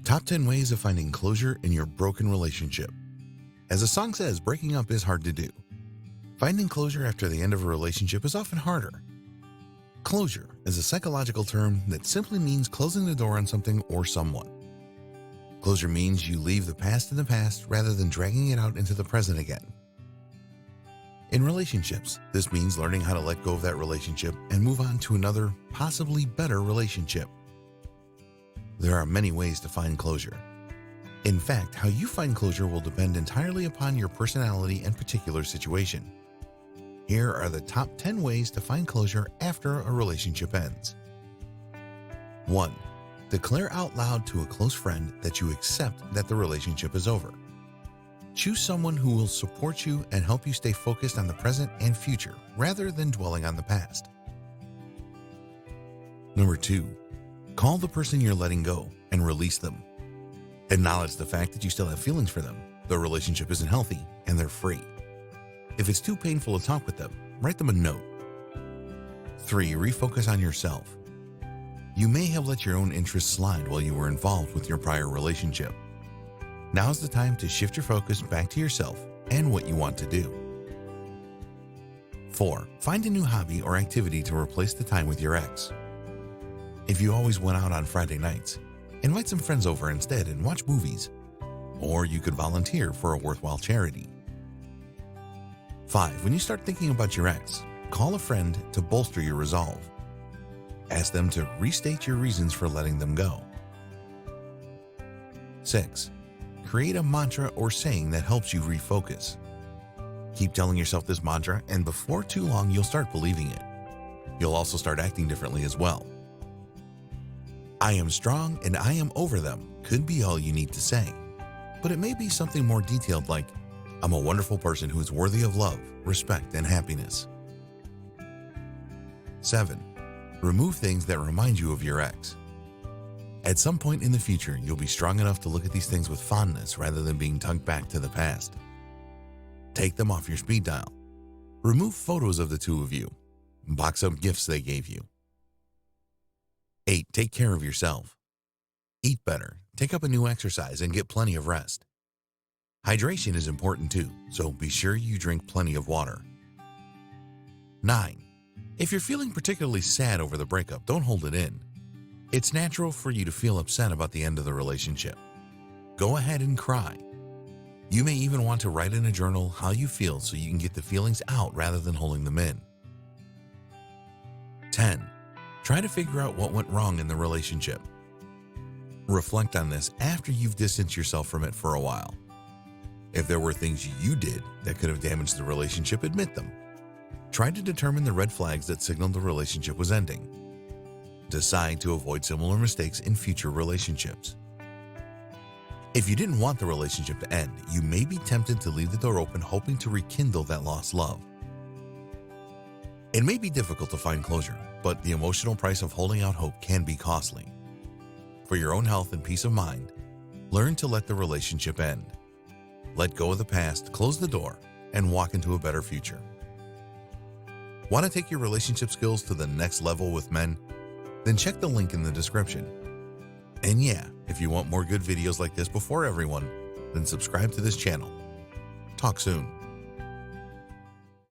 Top 10 ways of finding closure in your broken relationship. As the song says, breaking up is hard to do. Finding closure after the end of a relationship is often harder. Closure is a psychological term that simply means closing the door on something or someone. Closure means you leave the past in the past rather than dragging it out into the present again. In relationships, this means learning how to let go of that relationship and move on to another, possibly better relationship. There are many ways to find closure. In fact, how you find closure will depend entirely upon your personality and particular situation. Here are the top 10 ways to find closure after a relationship ends. 1. Declare out loud to a close friend that you accept that the relationship is over. Choose someone who will support you and help you stay focused on the present and future rather than dwelling on the past. Number 2. Call the person you're letting go and release them. Acknowledge the fact that you still have feelings for them, the relationship isn't healthy, and they're free. If it's too painful to talk with them, write them a note. 3. Refocus on yourself. You may have let your own interests slide while you were involved with your prior relationship. Now's the time to shift your focus back to yourself and what you want to do. 4. Find a new hobby or activity to replace the time with your ex. If you always went out on Friday nights, invite some friends over instead and watch movies. Or you could volunteer for a worthwhile charity. 5. When you start thinking about your ex, call a friend to bolster your resolve. Ask them to restate your reasons for letting them go. 6. Create a mantra or saying that helps you refocus. Keep telling yourself this mantra, and before too long, you'll start believing it. You'll also start acting differently as well. I am strong and I am over them could be all you need to say, but it may be something more detailed like, I'm a wonderful person who is worthy of love, respect, and happiness. 7. Remove things that remind you of your ex. At some point in the future, you'll be strong enough to look at these things with fondness rather than being tugged back to the past. Take them off your speed dial. Remove photos of the two of you. Box up gifts they gave you. 8. Take care of yourself. Eat better, take up a new exercise, and get plenty of rest. Hydration is important too, so be sure you drink plenty of water. 9. If you're feeling particularly sad over the breakup, don't hold it in. It's natural for you to feel upset about the end of the relationship. Go ahead and cry. You may even want to write in a journal how you feel so you can get the feelings out rather than holding them in. 10. Try to figure out what went wrong in the relationship. Reflect on this after you've distanced yourself from it for a while. If there were things you did that could have damaged the relationship, admit them. Try to determine the red flags that signaled the relationship was ending. Decide to avoid similar mistakes in future relationships. If you didn't want the relationship to end, you may be tempted to leave the door open hoping to rekindle that lost love. It may be difficult to find closure, but the emotional price of holding out hope can be costly. For your own health and peace of mind, learn to let the relationship end. Let go of the past, close the door, and walk into a better future. Want to take your relationship skills to the next level with men? Then check the link in the description. And yeah, if you want more good videos like this before everyone, then subscribe to this channel. Talk soon.